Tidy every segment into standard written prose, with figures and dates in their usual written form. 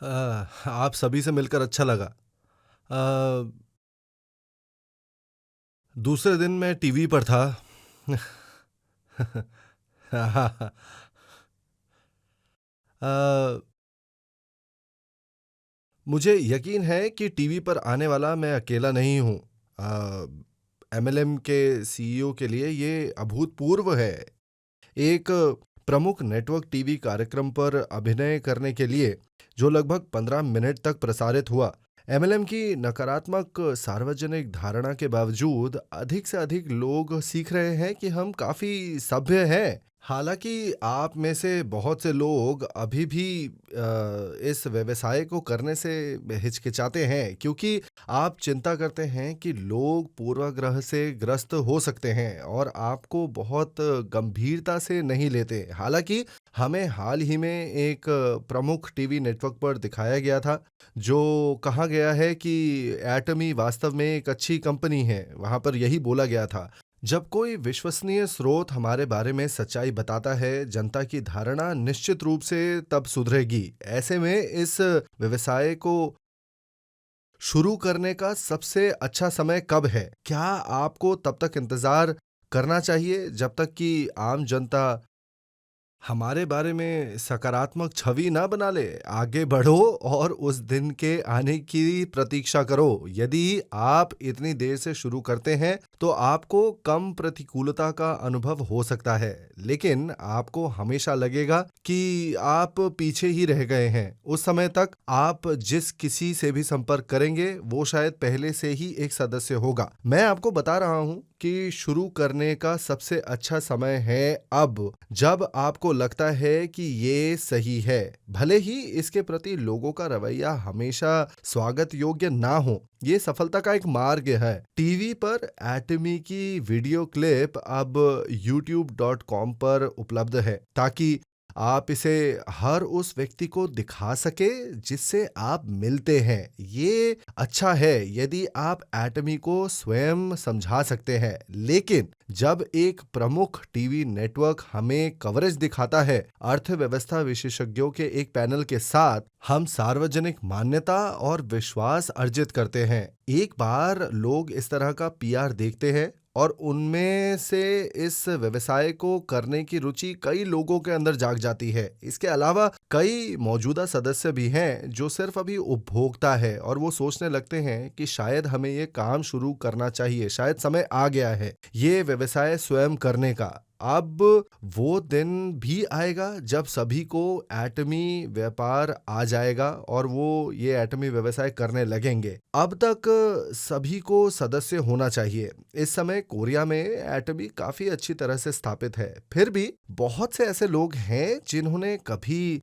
आप सभी से मिलकर अच्छा लगा। अ, दूसरे दिन मैं टीवी पर था। अ, मुझे यकीन है कि टीवी पर आने वाला मैं अकेला नहीं हूँ। एमएलएम के सीईओ के लिए ये अभूतपूर्व है। एक प्रमुख नेटवर्क टीवी कार्यक्रम पर अभिनय करने के लिए जो लगभग 15 मिनट तक प्रसारित हुआ। एमएलएम की नकारात्मक सार्वजनिक धारणा के बावजूद अधिक से अधिक लोग सीख रहे हैं कि हम काफी सभ्य हैं। हालांकि आप में से बहुत से लोग अभी भी इस व्यवसाय को करने से हिचकिचाते हैं क्योंकि आप चिंता करते हैं कि लोग पूर्वाग्रह से ग्रस्त हो सकते हैं और आपको बहुत गंभीरता से नहीं लेते। हालांकि हमें हाल ही में एक प्रमुख टीवी नेटवर्क पर दिखाया गया था, जो कहा गया है कि एटमी वास्तव में एक अच्छी कंपनी है। वहां पर यही बोला गया था। जब कोई विश्वसनीय स्रोत हमारे बारे में सच्चाई बताता है, जनता की धारणा निश्चित रूप से तब सुधरेगी। ऐसे में इस व्यवसाय को शुरू करने का सबसे अच्छा समय कब है? क्या आपको तब तक इंतज़ार करना चाहिए जब तक कि आम जनता हमारे बारे में सकारात्मक छवि ना बना ले? आगे बढ़ो और उस दिन के आने की प्रतीक्षा करो। यदि आप इतनी देर से शुरू करते हैं, तो आपको कम प्रतिकूलता का अनुभव हो सकता है, लेकिन आपको हमेशा लगेगा कि आप पीछे ही रह गए हैं। उस समय तक आप जिस किसी से भी संपर्क करेंगे, वो शायद पहले से ही एक सदस्य होगा। मैं आपको बता रहा हूँ कि शुरू करने का सबसे अच्छा समय है अब, जब आपको लगता है कि ये सही है। भले ही इसके प्रति लोगों का रवैया हमेशा स्वागत योग्य ना हो, ये सफलता का एक मार्ग है। टीवी पर एटमी की वीडियो क्लिप अब youtube.com पर उपलब्ध है, ताकि आप इसे हर उस व्यक्ति को दिखा सके जिससे आप मिलते हैं। ये अच्छा है यदि आप एटमी को स्वयं समझा सकते हैं, लेकिन जब एक प्रमुख टीवी नेटवर्क हमें कवरेज दिखाता है अर्थव्यवस्था विशेषज्ञों के एक पैनल के साथ, हम सार्वजनिक मान्यता और विश्वास अर्जित करते हैं। एक बार लोग इस तरह का पीआर देखते हैं और उनमें से इस व्यवसाय को करने की रुचि कई लोगों के अंदर जाग जाती है। इसके अलावा कई मौजूदा सदस्य भी हैं जो सिर्फ अभी उपभोक्ता है और वो सोचने लगते हैं कि शायद हमें ये काम शुरू करना चाहिए, शायद समय आ गया है ये व्यवसाय स्वयं करने का। अब वो दिन भी आएगा जब सभी को एटमी व्यापार आ जाएगा और वो ये एटमी व्यवसाय करने लगेंगे। अब तक सभी को सदस्य होना चाहिए। इस समय कोरिया में एटमी काफी अच्छी तरह से स्थापित है। फिर भी बहुत से ऐसे लोग हैं जिन्होंने कभी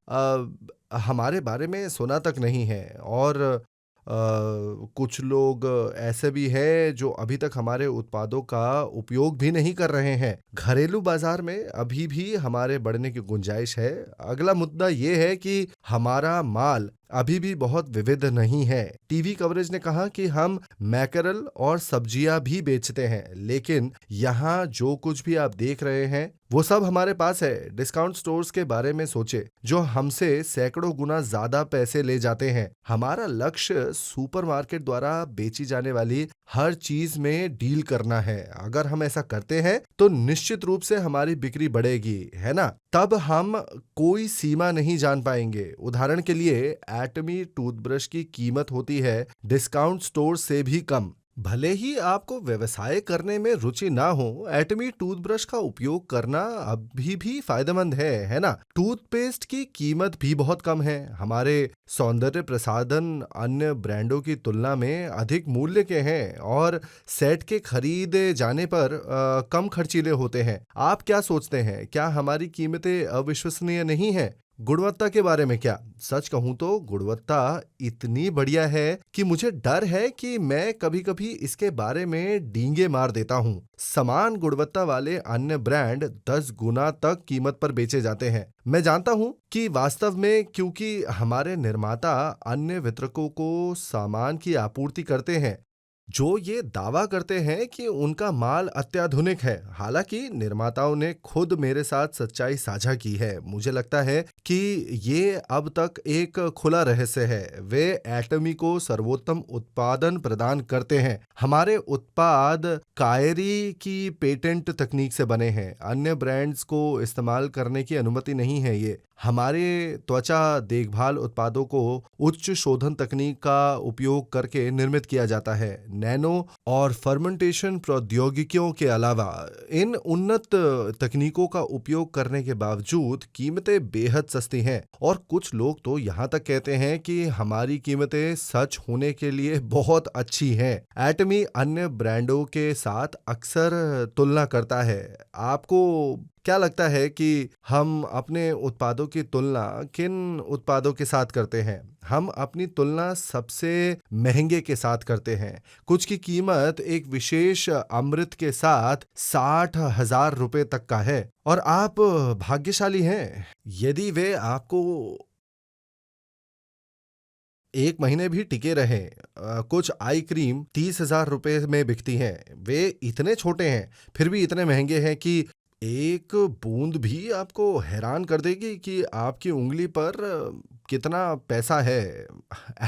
हमारे बारे में सुना तक नहीं है, और कुछ लोग ऐसे भी हैं जो अभी तक हमारे उत्पादों का उपयोग भी नहीं कर रहे हैं। घरेलू बाजार में अभी भी हमारे बढ़ने की गुंजाइश है। अगला मुद्दा ये है कि हमारा माल अभी भी बहुत विविध नहीं है। टीवी कवरेज ने कहा कि हम मैकरल और सब्जियां भी बेचते हैं, लेकिन यहाँ जो कुछ भी आप देख रहे हैं वो सब हमारे पास है। डिस्काउंट स्टोर्स के बारे में सोचे जो हमसे सैकड़ों गुना ज्यादा पैसे ले जाते हैं। हमारा लक्ष्य सुपरमार्केट द्वारा बेची जाने वाली हर चीज में डील करना है। अगर हम ऐसा करते हैं तो निश्चित रूप से हमारी बिक्री बढ़ेगी, है ना? तब हम कोई सीमा नहीं जान पाएंगे। उदाहरण के लिए एटमी टूथब्रश की कीमत होती है डिस्काउंट स्टोर से भी कम। भले ही आपको व्यवसाय करने में रुचि ना हो, एटमी टूथब्रश का उपयोग करना अभी भी फायदेमंद है ना? टूथपेस्ट की कीमत भी बहुत कम है। हमारे सौंदर्य प्रसाधन अन्य ब्रांडों की तुलना में अधिक मूल्य के हैं और सेट के खरीदे जाने पर कम खर्चीले होते हैं। आप क्या सोचते हैं, क्या हमारी कीमतें अविश्वसनीय नहीं हैं? गुणवत्ता के बारे में क्या? सच कहूं तो गुणवत्ता इतनी बढ़िया है कि मुझे डर है कि मैं कभी-कभी इसके बारे में डींगे मार देता हूं। समान गुणवत्ता वाले अन्य ब्रांड 10 गुना तक कीमत पर बेचे जाते हैं। मैं जानता हूं कि वास्तव में क्योंकि हमारे निर्माता अन्य वितरकों को सामान की आपूर्ति करते हैं, जो ये दावा करते हैं कि उनका माल अत्याधुनिक है, हालांकि निर्माताओं ने खुद मेरे साथ सच्चाई साझा की है। मुझे लगता है कि ये अब तक एक खुला रहस्य है। वे एटमी को सर्वोत्तम उत्पादन प्रदान करते हैं। हमारे उत्पाद कायरी की पेटेंट तकनीक से बने हैं। अन्य ब्रांड्स को इस्तेमाल करने की अनुमति नहीं है। ये हमारे त्वचा देखभाल उत्पादों को उच्च शोधन तकनीक का उपयोग करके निर्मित किया जाता है। नैनो और फर्मेंटेशन प्रौद्योगिकियों के अलावा इन उन्नत तकनीकों का उपयोग करने के बावजूद कीमतें बेहद सस्ती हैं, और कुछ लोग तो यहाँ तक कहते हैं कि हमारी कीमतें सच होने के लिए बहुत अच्छी हैं। एटमी अन्य ब्रांडों के साथ अक्सर तुलना करता है। आपको क्या लगता है कि हम अपने उत्पादों की तुलना किन उत्पादों के साथ करते हैं? हम अपनी तुलना सबसे महंगे के साथ करते हैं। कुछ की कीमत एक विशेष अमृत के साथ 60,000 रुपए तक का है, और आप भाग्यशाली हैं यदि वे आपको 1 महीने भी टिके रहें। कुछ आई क्रीम 30,000 रुपए में बिकती हैं। वे इतने छोटे हैं, फिर भी इतने महंगे हैं कि एक बूंद भी आपको हैरान कर देगी कि आपकी उंगली पर कितना पैसा है।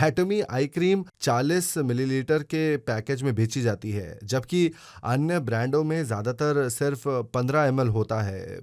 एटमी आई क्रीम 40 मिलीलीटर के पैकेज में बेची जाती है, जबकि अन्य ब्रांडों में ज़्यादातर सिर्फ 15 ml होता है,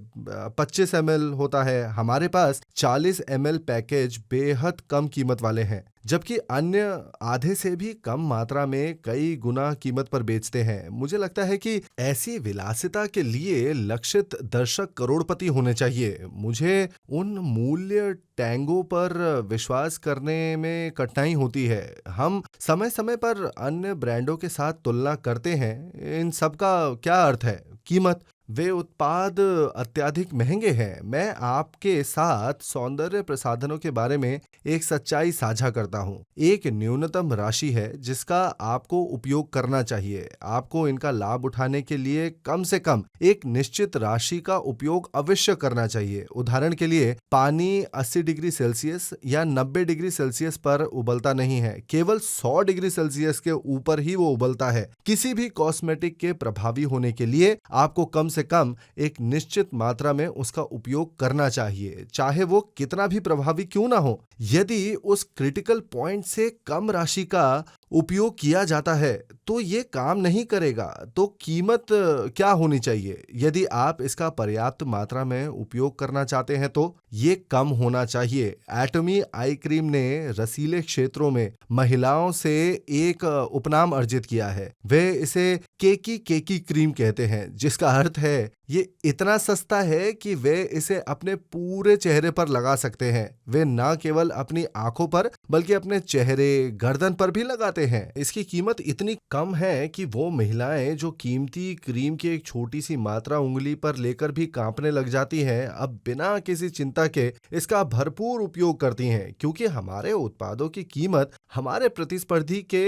25 ml होता है। हमारे पास 40 ml पैकेज बेहद कम कीमत वाले हैं, जबकि अन्य आधे से भी कम मात्रा में कई गुना कीमत पर बेचते हैं। मुझे लगता है कि ऐसी विलासिता के लिए लक्षित दर्शक करोड़पति होने चाहिए। मुझे उन मूल्य टैंगों पर विश्वास करने में कठिनाई होती है। हम समय समय पर अन्य ब्रांडों के साथ तुलना करते हैं। इन सब का क्या अर्थ है? कीमत। वे उत्पाद अत्यधिक महंगे हैं। मैं आपके साथ सौंदर्य प्रसाधनों के बारे में एक सच्चाई साझा करता हूँ। एक न्यूनतम राशि है जिसका आपको उपयोग करना चाहिए। आपको इनका लाभ उठाने के लिए कम से कम एक निश्चित राशि का उपयोग अवश्य करना चाहिए। उदाहरण के लिए, पानी 80 डिग्री सेल्सियस या 90 डिग्री सेल्सियस पर उबलता नहीं है, केवल 100 डिग्री सेल्सियस के ऊपर ही वो उबलता है। किसी भी कॉस्मेटिक के प्रभावी होने के लिए आपको कम से कम एक निश्चित मात्रा में उसका उपयोग करना चाहिए, चाहे वो कितना भी प्रभावी क्यों ना हो। यदि उस क्रिटिकल पॉइंट से कम राशि का उपयोग किया जाता है तो ये काम नहीं करेगा। तो कीमत क्या होनी चाहिए? यदि आप इसका पर्याप्त मात्रा में उपयोग करना चाहते हैं तो ये कम होना चाहिए। एटमी आई क्रीम ने रसीले क्षेत्रों में महिलाओं से एक उपनाम अर्जित किया है। वे इसे केकी केकी क्रीम कहते हैं, जिसका अर्थ है ये इतना सस्ता है कि वे इसे अपने पूरे चेहरे पर लगा सकते हैं। वे न केवल अपनी आंखों पर बल्कि अपने चेहरे, गर्दन पर भी लगाते हैं। इसकी कीमत इतनी कम है कि वो महिलाएं जो कीमती क्रीम की एक छोटी सी मात्रा उंगली पर लेकर भी कांपने लग जाती हैं, अब बिना किसी चिंता के इसका भरपूर उपयोग करती हैं, क्योंकि हमारे उत्पादों की कीमत हमारे प्रतिस्पर्धी के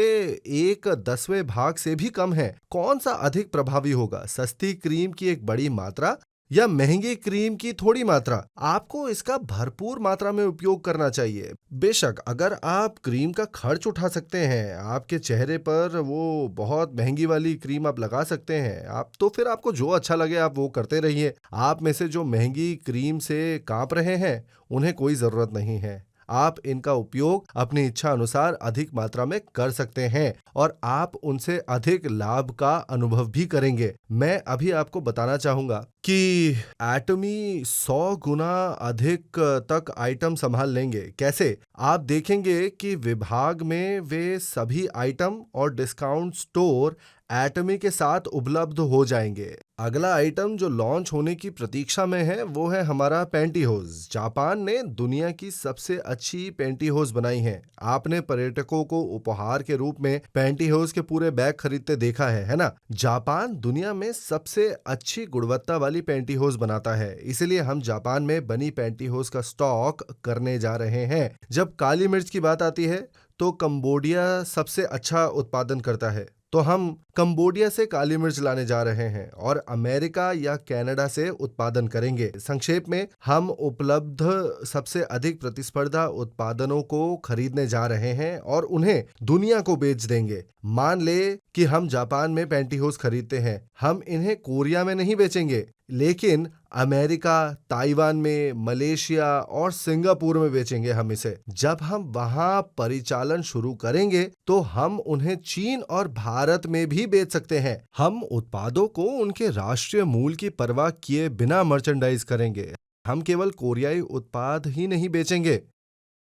1/10वें भाग से भी कम है। कौन सा अधिक प्रभावी होगा, सस्ती क्रीम की एक बड़ी मात्रा या महंगी क्रीम की थोड़ी मात्रा? आपको इसका भरपूर मात्रा में उपयोग करना चाहिए। बेशक अगर आप क्रीम का खर्च उठा सकते हैं, आपके चेहरे पर वो बहुत महंगी वाली क्रीम आप लगा सकते हैं, आप तो फिर आपको जो अच्छा लगे आप वो करते रहिए। आप में से जो महंगी क्रीम से कांप रहे हैं, उन्हें कोई जरूरत नहीं है। आप इनका उपयोग अपनी इच्छा अनुसार अधिक मात्रा में कर सकते हैं, और आप उनसे अधिक लाभ का अनुभव भी करेंगे। मैं अभी आपको बताना चाहूंगा कि एटमी 100 गुना अधिक तक आइटम संभाल लेंगे। कैसे? आप देखेंगे कि विभाग में वे सभी आइटम और डिस्काउंट स्टोर एटमी के साथ उपलब्ध हो जाएंगे। अगला आइटम जो लॉन्च होने की प्रतीक्षा में है वो है हमारा पैंटीहोज। जापान ने दुनिया की सबसे अच्छी पैंटीहोज बनाई है। आपने पर्यटकों को उपहार के रूप में पैंटीहोज के पूरे बैग खरीदते देखा है ना? जापान दुनिया में सबसे अच्छी गुणवत्ता वाली पैंटीहोज बनाता है, इसलिए हम जापान में बनी पैंटीहोज का स्टॉक करने जा रहे हैं। जब काली मिर्च की बात आती है तो कंबोडिया सबसे अच्छा उत्पादन करता है। तो हम कंबोडिया से काली मिर्च लाने जा रहे हैं और अमेरिका या कनाडा से उत्पादन करेंगे। संक्षेप में, हम उपलब्ध सबसे अधिक प्रतिस्पर्धा उत्पादनों को खरीदने जा रहे हैं और उन्हें दुनिया को बेच देंगे। मान ले कि हम जापान में पैंटीहोस खरीदते हैं, हम इन्हें कोरिया में नहीं बेचेंगे, लेकिन अमेरिका, ताइवान में, मलेशिया और सिंगापुर में बेचेंगे हम इसे। जब हम वहां परिचालन शुरू करेंगे तो हम उन्हें चीन और भारत में भी बेच सकते हैं। हम उत्पादों को उनके राष्ट्रीय मूल्य की परवाह किए बिना मर्चेंडाइज करेंगे। हम केवल कोरियाई उत्पाद ही नहीं बेचेंगे,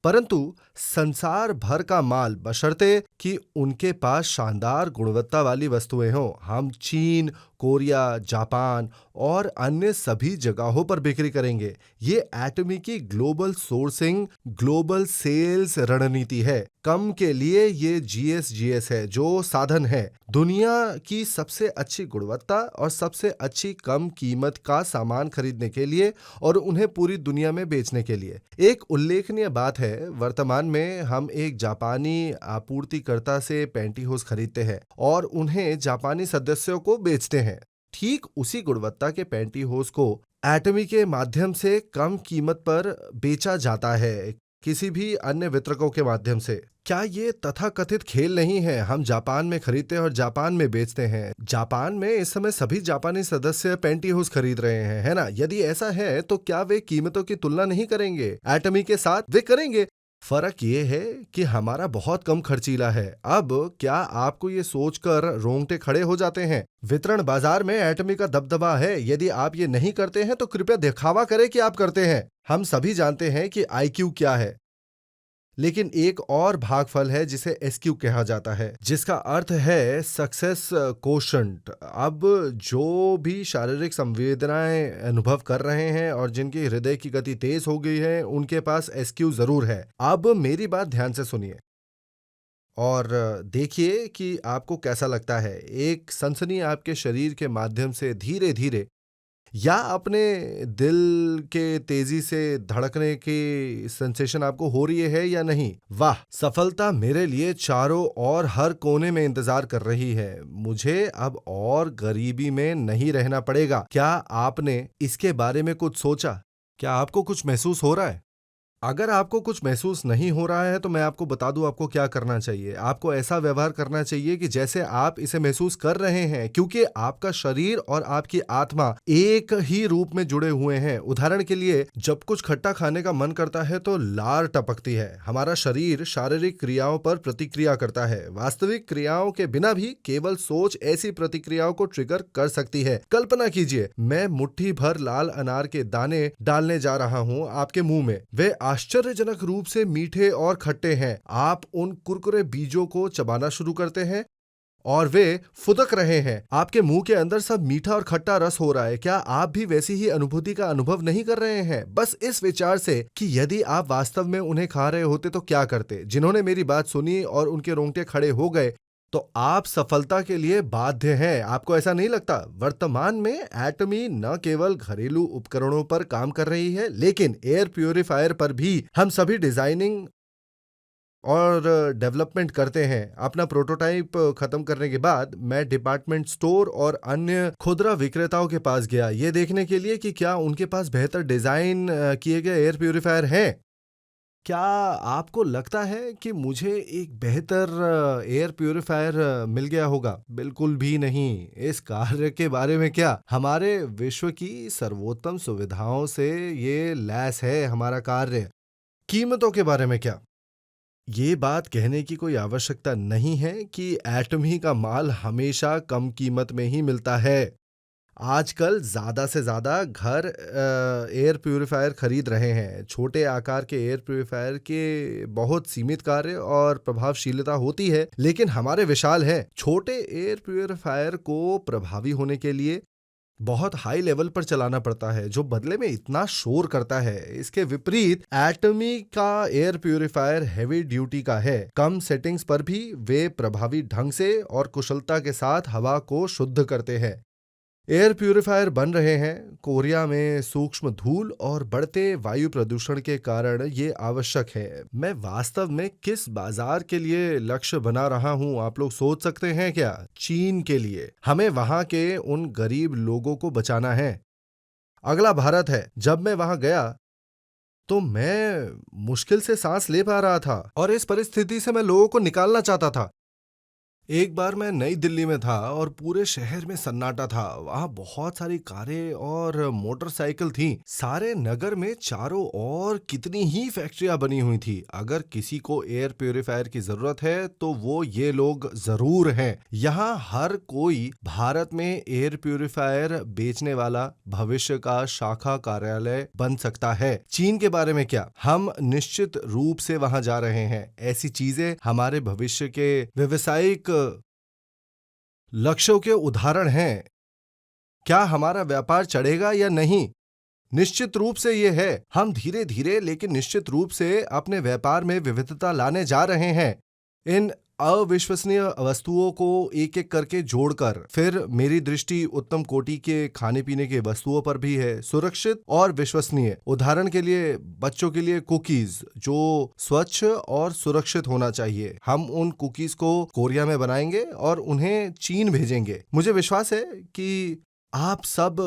परंतु संसार भर का माल, बशर्ते कि उनके पास शानदार गुणवत्ता वाली वस्तुएं हों। हम चीन, कोरिया, जापान और अन्य सभी जगहों पर बिक्री करेंगे। ये एटमी की ग्लोबल सोर्सिंग, ग्लोबल सेल्स रणनीति है। कम के लिए ये GSGS है, जो साधन है दुनिया की सबसे अच्छी गुणवत्ता और सबसे अच्छी कम कीमत का सामान खरीदने के लिए और उन्हें पूरी दुनिया में बेचने के लिए। एक उल्लेखनीय बात है, वर्तमान में हम एक जापानी आपूर्तिकर्ता से पैंटीहोस खरीदते हैं और उन्हें जापानी सदस्यों को बेचते हैं। ठीक उसी गुणवत्ता के पैंटीहोस को एटमी के माध्यम से कम कीमत पर बेचा जाता है, किसी भी अन्य वितरकों के माध्यम से। क्या ये तथाकथित खेल नहीं है? हम जापान में खरीदते हैं और जापान में बेचते हैं। जापान में इस समय सभी जापानी सदस्य पैंटीहोस खरीद रहे हैं, है ना? यदि ऐसा है तो क्या वे कीमतों की तुलना नहीं करेंगे एटमी के साथ? वे करेंगे। फर्क ये है कि हमारा बहुत कम खर्चीला है। अब क्या आपको ये सोचकर रोंगटे खड़े हो जाते हैं? वितरण बाजार में एटमी का दबदबा है। यदि आप ये नहीं करते हैं तो कृपया दिखावा करें कि आप करते हैं। हम सभी जानते हैं कि IQ क्या है, लेकिन एक और भागफल है जिसे SQ कहा जाता है, जिसका अर्थ है सक्सेस कोशंट। अब जो भी शारीरिक संवेदनाएं अनुभव कर रहे हैं और जिनकी हृदय की गति तेज हो गई है, उनके पास SQ जरूर है। अब मेरी बात ध्यान से सुनिए और देखिए कि आपको कैसा लगता है। एक सनसनी आपके शरीर के माध्यम से धीरे धीरे या अपने दिल के तेजी से धड़कने की सेंसेशन आपको हो रही है या नहीं? वाह, सफलता मेरे लिए चारों और हर कोने में इंतजार कर रही है। मुझे अब और गरीबी में नहीं रहना पड़ेगा। क्या आपने इसके बारे में कुछ सोचा? क्या आपको कुछ महसूस हो रहा है? अगर आपको कुछ महसूस नहीं हो रहा है तो मैं आपको बता दूं आपको क्या करना चाहिए। आपको ऐसा व्यवहार करना चाहिए कि जैसे आप इसे महसूस कर रहे हैं, क्योंकि आपका शरीर और आपकी आत्मा एक ही रूप में जुड़े हुए हैं। उदाहरण के लिए, जब कुछ खट्टा खाने का मन करता है तो लार टपकती है। हमारा शरीर शारीरिक क्रियाओं पर प्रतिक्रिया करता है। वास्तविक क्रियाओं के बिना भी केवल सोच ऐसी प्रतिक्रियाओं को ट्रिगर कर सकती है। कल्पना कीजिए, मैं मुट्ठी भर लाल अनार के दाने डालने जा रहा हूं आपके मुंह में। वे आश्चर्यजनक रूप से मीठे और खट्टे हैं। आप उन कुरकुरे बीजों को चबाना शुरू करते हैं और वे फुदक रहे हैं। आपके मुंह के अंदर सब मीठा और खट्टा रस हो रहा है। क्या आप भी वैसी ही अनुभूति का अनुभव नहीं कर रहे हैं? बस इस विचार से कि यदि आप वास्तव में उन्हें खा रहे होते तो क्या करते। जिन्होंने मेरी बात सुनी और उनके रोंगटे खड़े हो गए, तो आप सफलता के लिए बाध्य हैं। आपको ऐसा नहीं लगता? वर्तमान में एटमी न केवल घरेलू उपकरणों पर काम कर रही है, लेकिन एयर प्यूरिफायर पर भी हम सभी डिजाइनिंग और डेवलपमेंट करते हैं। अपना प्रोटोटाइप खत्म करने के बाद मैं डिपार्टमेंट स्टोर और अन्य खुदरा विक्रेताओं के पास गया, ये देखने के लिए कि क्या उनके पास बेहतर डिजाइन किए गए एयर प्यूरिफायर हैं। क्या आपको लगता है कि मुझे एक बेहतर एयर प्यूरिफायर मिल गया होगा? बिल्कुल भी नहीं। इस कार्य के बारे में क्या? हमारे विश्व की सर्वोत्तम सुविधाओं से ये लैस है हमारा कार्य। कीमतों के बारे में क्या? ये बात कहने की कोई आवश्यकता नहीं है कि एटमी का माल हमेशा कम कीमत में ही मिलता है। आजकल ज्यादा से ज्यादा घर एयर प्यूरिफायर खरीद रहे हैं। छोटे आकार के एयर प्यूरिफायर के बहुत सीमित कार्य और प्रभावशीलता होती है, लेकिन हमारे विशाल हैं। छोटे एयर प्यूरिफायर को प्रभावी होने के लिए बहुत हाई लेवल पर चलाना पड़ता है, जो बदले में इतना शोर करता है। इसके विपरीत एटमी का एयर प्यूरिफायर हेवी ड्यूटी का है। कम सेटिंग्स पर भी वे प्रभावी ढंग से और कुशलता के साथ हवा को शुद्ध करते हैं। एयर प्यूरिफायर बन रहे हैं कोरिया में सूक्ष्म धूल और बढ़ते वायु प्रदूषण के कारण। ये आवश्यक है। मैं वास्तव में किस बाजार के लिए लक्ष्य बना रहा हूं, आप लोग सोच सकते हैं क्या? चीन के लिए। हमें वहां के उन गरीब लोगों को बचाना है। अगला भारत है। जब मैं वहां गया तो मैं मुश्किल से सांस ले पा रहा था और इस परिस्थिति से मैं लोगों को निकालना चाहता था। एक बार मैं नई दिल्ली में था और पूरे शहर में सन्नाटा था। वहां बहुत सारी कारें और मोटरसाइकिल थीं। सारे नगर में चारों ओर कितनी ही फैक्ट्रियां बनी हुई थी। अगर किसी को एयर प्यूरिफायर की जरूरत है तो वो ये लोग जरूर हैं। यहाँ हर कोई भारत में एयर प्यूरिफायर बेचने वाला भविष्य का शाखा कार्यालय बन सकता है। चीन के बारे में क्या? हम निश्चित रूप से वहां जा रहे हैं। ऐसी चीजें हमारे भविष्य के व्यवसायिक लक्ष्यों के उदाहरण हैं। क्या हमारा व्यापार चढ़ेगा या नहीं? निश्चित रूप से ये है। हम धीरे धीरे लेकिन निश्चित रूप से अपने व्यापार में विविधता लाने जा रहे हैं। इन अविश्वसनीय वस्तुओं को एक एक करके जोड़कर। फिर मेरी दृष्टि उत्तम कोटि के खाने पीने के वस्तुओं पर भी है, सुरक्षित और विश्वसनीय। उदाहरण के लिए बच्चों के लिए कुकीज जो स्वच्छ और सुरक्षित होना चाहिए। हम उन कुकीज को कोरिया में बनाएंगे और उन्हें चीन भेजेंगे। मुझे विश्वास है कि आप सब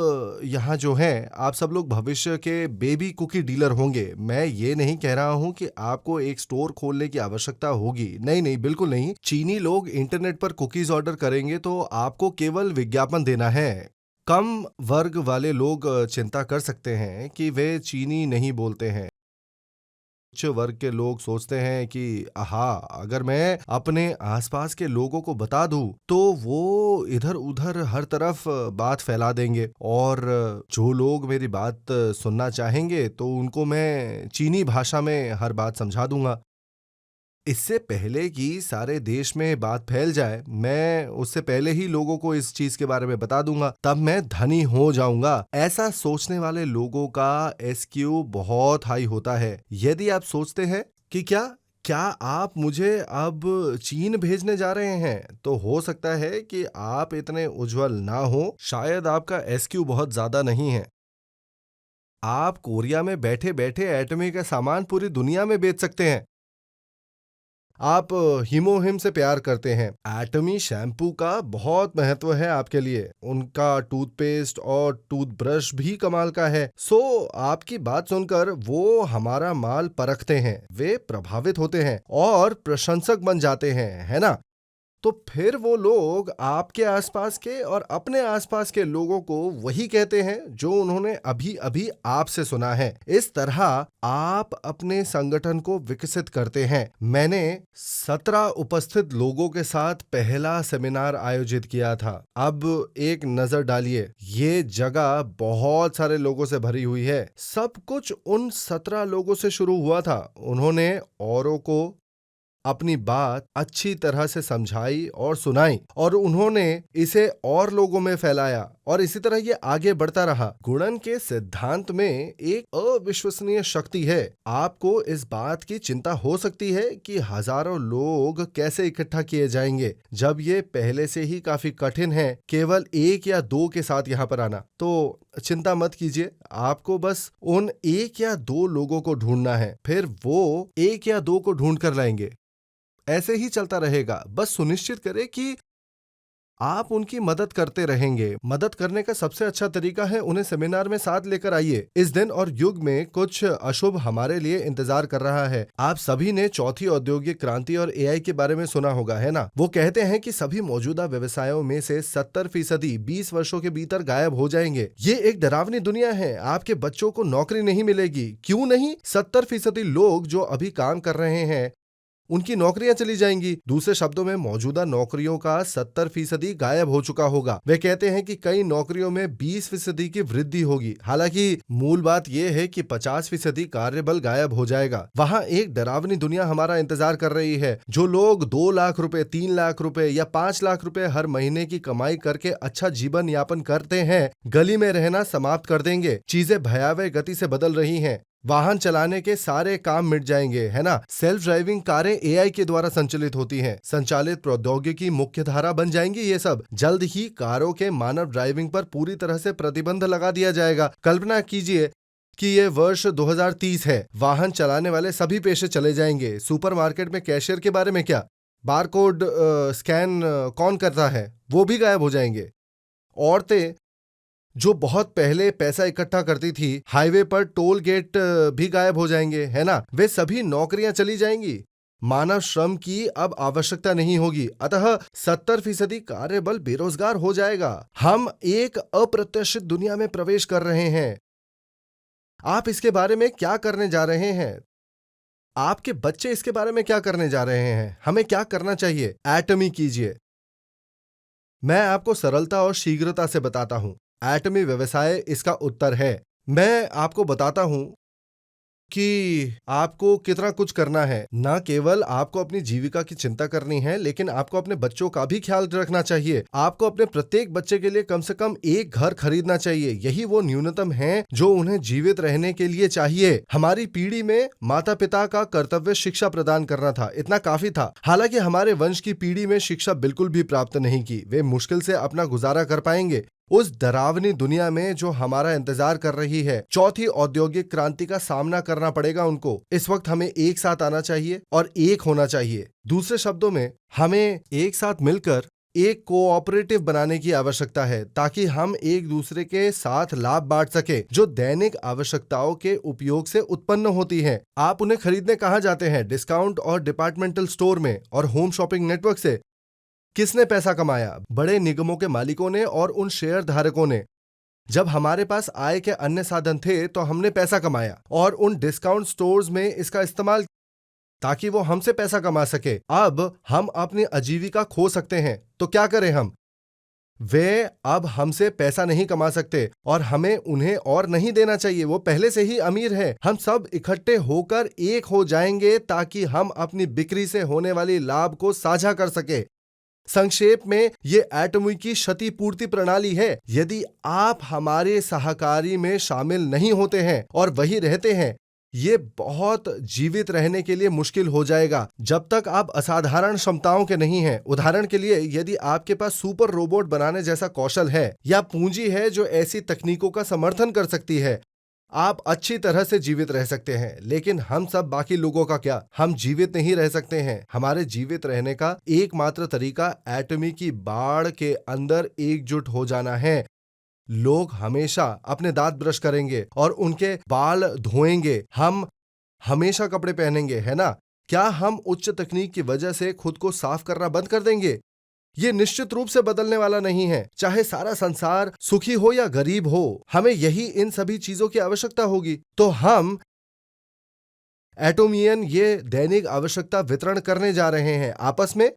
यहाँ जो हैं, आप सब लोग भविष्य के बेबी कुकी डीलर होंगे। मैं ये नहीं कह रहा हूँ कि आपको एक स्टोर खोलने की आवश्यकता होगी। नहीं नहीं, बिल्कुल नहीं। चीनी लोग इंटरनेट पर कुकीज ऑर्डर करेंगे तो आपको केवल विज्ञापन देना है। कम वर्ग वाले लोग चिंता कर सकते हैं कि वे चीनी नहीं बोलते हैं। उच्च वर्ग के लोग सोचते हैं कि आहा, अगर मैं अपने आसपास के लोगों को बता दूं तो वो इधर उधर हर तरफ बात फैला देंगे। और जो लोग मेरी बात सुनना चाहेंगे तो उनको मैं चीनी भाषा में हर बात समझा दूंगा। इससे पहले कि सारे देश में बात फैल जाए, मैं उससे पहले ही लोगों को इस चीज के बारे में बता दूंगा। तब मैं धनी हो जाऊंगा। ऐसा सोचने वाले लोगों का एसक्यू बहुत हाई होता है। यदि आप सोचते हैं कि क्या आप मुझे अब चीन भेजने जा रहे हैं, तो हो सकता है कि आप इतने उज्जवल ना हो। शायद आपका एसक्यू बहुत ज्यादा नहीं है। आप कोरिया में बैठे बैठे एटमी का सामान पूरी दुनिया में बेच सकते हैं। आप हिमोहिम से प्यार करते हैं। एटमी शैम्पू का बहुत महत्व है आपके लिए। उनका टूथपेस्ट और टूथब्रश भी कमाल का है। आपकी बात सुनकर वो हमारा माल परखते हैं, वे प्रभावित होते हैं और प्रशंसक बन जाते हैं, है ना? तो फिर वो लोग आपके आसपास के और अपने आसपास के लोगों को वही कहते हैं जो उन्होंने अभी अभी आपसे सुना है। इस तरह आप अपने संगठन को विकसित करते हैं। मैंने 17 उपस्थित लोगों के साथ पहला सेमिनार आयोजित किया था। अब एक नजर डालिए, ये जगह बहुत सारे लोगों से भरी हुई है। सब कुछ उन 17 लोगों से शुरू हुआ था। उन्होंने औरों को अपनी बात अच्छी तरह से समझाई और सुनाई और उन्होंने इसे और लोगों में फैलाया और इसी तरह ये आगे बढ़ता रहा। गुणन के सिद्धांत में एक अविश्वसनीय शक्ति है। आपको इस बात की चिंता हो सकती है कि हजारों लोग कैसे इकट्ठा किए जाएंगे जब ये पहले से ही काफी कठिन है केवल एक या दो के साथ यहाँ पर आना। तो चिंता मत कीजिए, आपको बस उन एक या दो लोगों को ढूंढना है, फिर वो एक या दो को ढूंढ कर लाएंगे। ऐसे ही चलता रहेगा। बस सुनिश्चित करें कि आप उनकी मदद करते रहेंगे। मदद करने का सबसे अच्छा तरीका है उन्हें सेमिनार में साथ लेकर आइए। इस दिन और युग में कुछ अशुभ हमारे लिए इंतजार कर रहा है। आप सभी ने चौथी औद्योगिक क्रांति और एआई के बारे में सुना होगा, है ना? वो कहते हैं कि सभी मौजूदा व्यवसायों में से 70% 20 वर्षों के भीतर गायब हो जाएंगे। ये एक डरावनी दुनिया है। आपके बच्चों को नौकरी नहीं मिलेगी। क्यों नहीं? 70% लोग जो अभी काम कर रहे हैं उनकी नौकरियां चली जाएंगी। दूसरे शब्दों में मौजूदा नौकरियों का 70% गायब हो चुका होगा। वे कहते हैं कि कई नौकरियों में 20% की वृद्धि होगी। हालांकि मूल बात यह है कि 50% कार्यबल गायब हो जाएगा। वहां एक डरावनी दुनिया हमारा इंतजार कर रही है। जो लोग 2 लाख रुपए, 3 लाख रुपए या 5 लाख रुपए हर महीने की कमाई करके अच्छा जीवन यापन करते हैं, गली में रहना समाप्त कर देंगे। चीजें भयावह गति से बदल रही हैं। वाहन चलाने के सारे काम मिट जाएंगे, है ना। सेल्फ ड्राइविंग कारें एआई के द्वारा संचालित होती हैं। संचालित प्रौद्योगिकी मुख्य धारा बन जाएंगी ये सब। जल्द ही कारों के मानव ड्राइविंग पर पूरी तरह से प्रतिबंध लगा दिया जाएगा। कल्पना कीजिए कि ये वर्ष 2030 है। वाहन चलाने वाले सभी पेशे चले जाएंगे। सुपरमार्केट में कैशियर के बारे में क्या? बारकोड स्कैन कौन करता है, वो भी गायब हो जाएंगे। औरतें जो बहुत पहले पैसा इकट्ठा करती थी, हाईवे पर टोल गेट भी गायब हो जाएंगे, है ना। वे सभी नौकरियां चली जाएंगी। मानव श्रम की अब आवश्यकता नहीं होगी। अतः 70% कार्यबल बेरोजगार हो जाएगा। हम एक अप्रत्याशित दुनिया में प्रवेश कर रहे हैं। आप इसके बारे में क्या करने जा रहे हैं? आपके बच्चे इसके बारे में क्या करने जा रहे हैं? हमें क्या करना चाहिए? एटमी कीजिए। मैं आपको सरलता और शीघ्रता से बताता हूं। एटमी व्यवसाय इसका उत्तर है। मैं आपको बताता हूं कि आपको कितना कुछ करना है। न केवल आपको अपनी जीविका की चिंता करनी है, लेकिन आपको अपने बच्चों का भी ख्याल रखना चाहिए। आपको अपने प्रत्येक बच्चे के लिए कम से कम एक घर खरीदना चाहिए। यही वो न्यूनतम है जो उन्हें जीवित रहने के लिए चाहिए। हमारी पीढ़ी में माता पिता का कर्तव्य शिक्षा प्रदान करना था, इतना काफी था। हालांकि हमारे वंश की पीढ़ी में शिक्षा बिल्कुल भी प्राप्त नहीं की। वे मुश्किल से अपना गुजारा कर पाएंगे उस डरावनी दुनिया में जो हमारा इंतजार कर रही है। चौथी औद्योगिक क्रांति का सामना करना पड़ेगा उनको। इस वक्त हमें एक साथ आना चाहिए और एक होना चाहिए। दूसरे शब्दों में, हमें एक साथ मिलकर एक कोऑपरेटिव बनाने की आवश्यकता है, ताकि हम एक दूसरे के साथ लाभ बांट सके जो दैनिक आवश्यकताओं के उपयोग से उत्पन्न होती हैं। आप उन्हें खरीदने कहाँ जाते हैं? डिस्काउंट और डिपार्टमेंटल स्टोर में और होम शॉपिंग नेटवर्क से। किसने पैसा कमाया? बड़े निगमों के मालिकों ने और उन शेयर धारकों ने। जब हमारे पास आय के अन्य साधन थे तो हमने पैसा कमाया और उन डिस्काउंट स्टोर्स में इसका इस्तेमाल ताकि वो हमसे पैसा कमा सके। अब हम अपनी आजीविका खो सकते हैं, तो क्या करें हम? वे अब हमसे पैसा नहीं कमा सकते और हमें उन्हें और नहीं देना चाहिए। वो पहले से ही अमीर है। हम सब इकट्ठे होकर एक हो जाएंगे ताकि हम अपनी बिक्री से होने वाली लाभ को साझा कर सके। संक्षेप में, ये एटमी की क्षतिपूर्ति प्रणाली है। यदि आप हमारे सहकारी में शामिल नहीं होते हैं और वही रहते हैं, ये बहुत जीवित रहने के लिए मुश्किल हो जाएगा जब तक आप असाधारण क्षमताओं के नहीं हैं। उदाहरण के लिए, यदि आपके पास सुपर रोबोट बनाने जैसा कौशल है या पूंजी है जो ऐसी तकनीकों का समर्थन कर सकती है, आप अच्छी तरह से जीवित रह सकते हैं। लेकिन हम सब बाकी लोगों का क्या? हम जीवित नहीं रह सकते हैं। हमारे जीवित रहने का एकमात्र तरीका एटमी की बाड़ के अंदर एकजुट हो जाना है। लोग हमेशा अपने दांत ब्रश करेंगे और उनके बाल धोएंगे। हम हमेशा कपड़े पहनेंगे, है ना। क्या हम उच्च तकनीक की वजह से खुद को साफ करना बंद कर देंगे? ये निश्चित रूप से बदलने वाला नहीं है। चाहे सारा संसार सुखी हो या गरीब हो, हमें यही इन सभी चीजों की आवश्यकता होगी। तो हम एटोमियन ये दैनिक आवश्यकता वितरण करने जा रहे हैं आपस में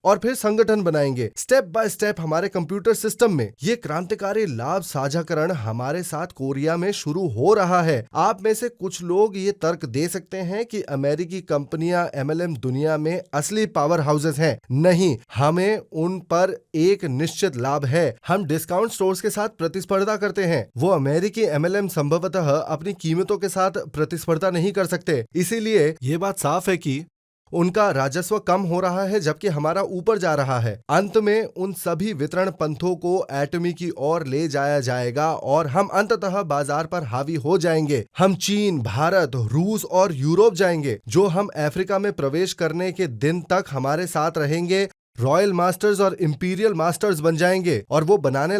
और फिर संगठन बनाएंगे। स्टेप बाय स्टेप हमारे कंप्यूटर सिस्टम में ये क्रांतिकारी लाभ साझाकरण हमारे साथ कोरिया में शुरू हो रहा है। आप में से कुछ लोग ये तर्क दे सकते हैं कि अमेरिकी कंपनियां एमएलएम दुनिया में असली पावर हाउसेस हैं। नहीं, हमें उन पर एक निश्चित लाभ है। हम डिस्काउंट स्टोर्स के साथ प्रतिस्पर्धा करते हैं। वो अमेरिकी एमएलएम संभवतः अपनी कीमतों के साथ प्रतिस्पर्धा नहीं कर सकते। इसीलिए ये बात साफ है कि उनका राजस्व कम हो रहा है जबकि हमारा ऊपर जा रहा है। अंत में उन सभी वितरण पंथों को एटमी की ओर ले जाया जाएगा और हम अंततः बाजार पर हावी हो जाएंगे। हम चीन, भारत, रूस और यूरोप जाएंगे। जो हम अफ्रीका में प्रवेश करने के दिन तक हमारे साथ रहेंगे, रॉयल मास्टर्स और इंपीरियल मास्टर्स बन जाएंगे और वो बनाने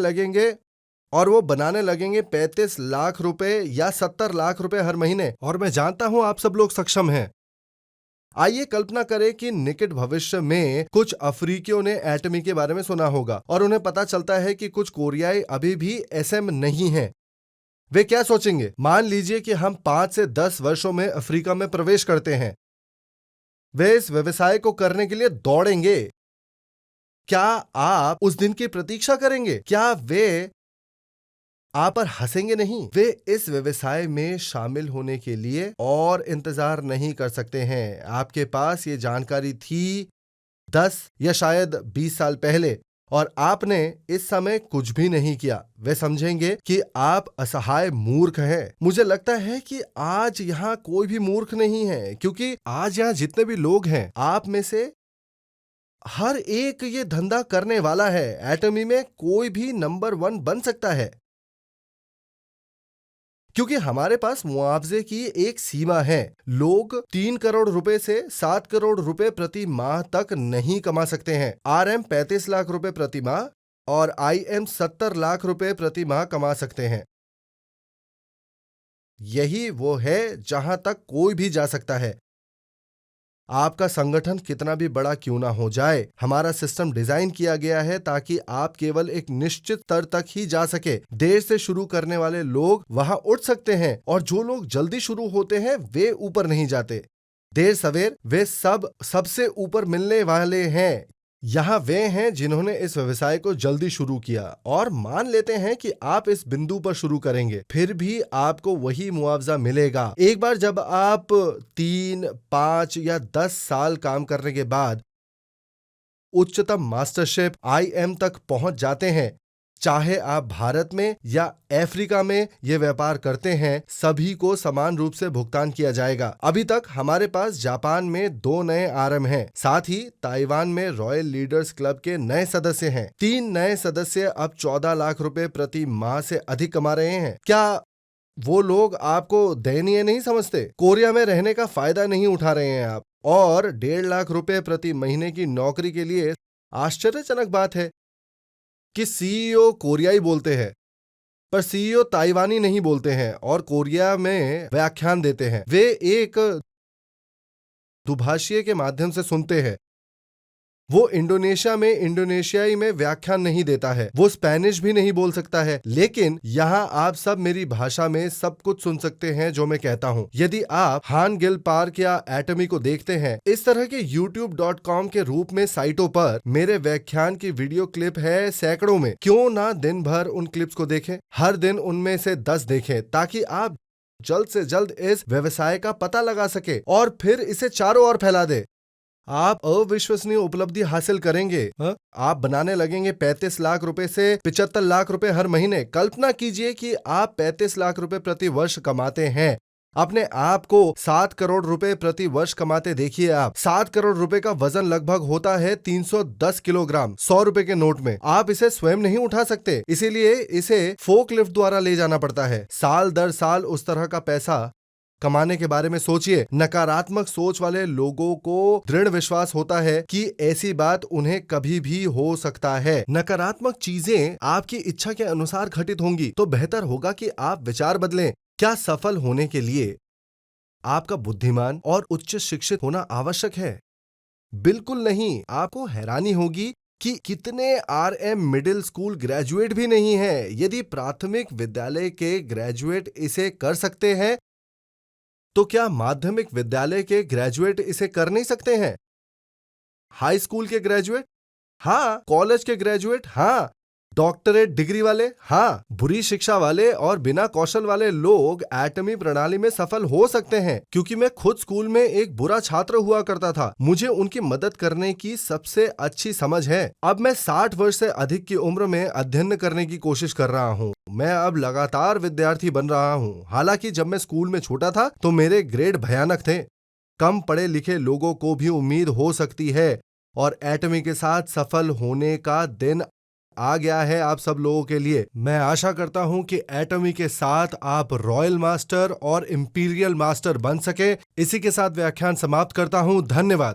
लगेंगे 35 लाख रुपए या 70 लाख रुपए हर महीने। और मैं जानता हूं आप सब लोग सक्षम हैं। आइए कल्पना करें कि निकट भविष्य में कुछ अफ्रीकियों ने एटमी के बारे में सुना होगा और उन्हें पता चलता है कि कुछ कोरियाई अभी भी एसएम नहीं हैं। वे क्या सोचेंगे? मान लीजिए कि हम 5 से 10 वर्षों में अफ्रीका में प्रवेश करते हैं। वे इस व्यवसाय को करने के लिए दौड़ेंगे। क्या आप उस दिन की प्रतीक्षा करेंगे? क्या वे आप पर हंसेंगे नहीं? वे इस व्यवसाय में शामिल होने के लिए और इंतजार नहीं कर सकते हैं। आपके पास ये जानकारी थी 10 या शायद 20 साल पहले। और आपने इस समय कुछ भी नहीं किया, वे समझेंगे कि आप असहाय मूर्ख हैं। मुझे लगता है कि आज यहाँ कोई भी मूर्ख नहीं है, क्योंकि आज यहाँ जितने भी लोग हैं, आप में से हर एक ये धंधा करने वाला है। एटमी में कोई भी नंबर 1 बन सकता है, क्योंकि हमारे पास मुआवजे की एक सीमा है। लोग 3 करोड़ रुपए से 7 करोड़ रुपए प्रति माह तक नहीं कमा सकते हैं। आरएम 35 लाख रुपए प्रति माह और आईएम 70 लाख रुपए प्रति माह कमा सकते हैं। यही वो है जहां तक कोई भी जा सकता है। आपका संगठन कितना भी बड़ा क्यों ना हो जाए, हमारा सिस्टम डिजाइन किया गया है ताकि आप केवल एक निश्चित स्तर तक ही जा सके। देर से शुरू करने वाले लोग वहां उठ सकते हैं, और जो लोग जल्दी शुरू होते हैं वे ऊपर नहीं जाते। देर सवेर वे सबसे ऊपर मिलने वाले हैं। यहाँ वे हैं जिन्होंने इस व्यवसाय को जल्दी शुरू किया और मान लेते हैं कि आप इस बिंदु पर शुरू करेंगे, फिर भी आपको वही मुआवजा मिलेगा। एक बार जब आप 3, 5 या 10 साल काम करने के बाद उच्चतम मास्टरशिप आईएम तक पहुंच जाते हैं, चाहे आप भारत में या अफ्रीका में ये व्यापार करते हैं, सभी को समान रूप से भुगतान किया जाएगा। अभी तक हमारे पास जापान में 2 नए आरएम हैं, साथ ही ताइवान में रॉयल लीडर्स क्लब के नए सदस्य हैं। 3 नए सदस्य अब 14 लाख रुपए प्रति माह से अधिक कमा रहे हैं। क्या वो लोग आपको दयनीय नहीं समझते? कोरिया में रहने का फायदा नहीं उठा रहे हैं आप, और 1.5 लाख रुपए प्रति महीने की नौकरी के लिए आश्चर्यजनक बात है कि सीईओ कोरियाई बोलते हैं, पर सीईओ ताइवानी नहीं बोलते हैं और कोरिया में व्याख्यान देते हैं। वे एक दुभाषिए के माध्यम से सुनते हैं। वो इंडोनेशिया में इंडोनेशियाई में व्याख्यान नहीं देता है, वो स्पेनिश भी नहीं बोल सकता है, लेकिन यहाँ आप सब मेरी भाषा में सब कुछ सुन सकते हैं जो मैं कहता हूँ। यदि आप हान गिल पार्क या एटमी को देखते हैं, इस तरह के youtube.com के रूप में साइटों पर मेरे व्याख्यान की वीडियो क्लिप है सैकड़ों में। क्यों ना दिन भर उन क्लिप्स को देखें, हर दिन उनमें से 10 देखें, ताकि आप जल्द से जल्द इस व्यवसाय का पता लगा सके और फिर इसे चारों ओर फैला दे। आप अविश्वसनीय उपलब्धि हासिल करेंगे। आप बनाने लगेंगे 35 लाख रुपए से 75 लाख रुपए हर महीने। कल्पना कीजिए कि आप 35 लाख रुपए प्रति वर्ष कमाते हैं। अपने आप को 7 करोड़ रुपए प्रति वर्ष कमाते देखिए। आप 7 करोड़ रुपए का वजन लगभग होता है 310 किलोग्राम 100 रुपए के नोट में। आप इसे स्वयं नहीं उठा सकते, इसीलिए इसे फोक लिफ्ट द्वारा ले जाना पड़ता है। साल दर साल उस तरह का पैसा कमाने के बारे में सोचिए। नकारात्मक सोच वाले लोगों को दृढ़ विश्वास होता है कि ऐसी बात उन्हें कभी भी हो सकता है। नकारात्मक चीजें आपकी इच्छा के अनुसार घटित होंगी, तो बेहतर होगा कि आप विचार बदलें। क्या सफल होने के लिए आपका बुद्धिमान और उच्च शिक्षित होना आवश्यक है? बिल्कुल नहीं। आपको हैरानी होगी कि कितने आरएम मिडिल स्कूल ग्रेजुएट भी नहीं है। यदि प्राथमिक विद्यालय के ग्रेजुएट इसे कर सकते हैं, तो क्या माध्यमिक विद्यालय के ग्रेजुएट इसे कर नहीं सकते हैं? हाई स्कूल के ग्रेजुएट? हाँ। कॉलेज के ग्रेजुएट? हाँ। डॉक्टरेट डिग्री वाले? हाँ। बुरी शिक्षा वाले और बिना कौशल वाले लोग एटमी प्रणाली में सफल हो सकते हैं। क्योंकि मैं खुद स्कूल में एक बुरा छात्र हुआ करता था, मुझे उनकी मदद करने की सबसे अच्छी समझ है। अब मैं 60 वर्ष से अधिक की उम्र में अध्ययन करने की कोशिश कर रहा हूँ। मैं अब लगातार विद्यार्थी बन रहा हूँ। हालांकि जब मैं स्कूल में छोटा था तो मेरे ग्रेड भयानक थे। कम पढ़े लिखे लोगों को भी उम्मीद हो सकती है, और एटमी के साथ सफल होने का दिन आ गया है आप सब लोगों के लिए। मैं आशा करता हूं कि एटमी के साथ आप रॉयल मास्टर और इंपीरियल मास्टर बन सके। इसी के साथ व्याख्यान समाप्त करता हूं। धन्यवाद।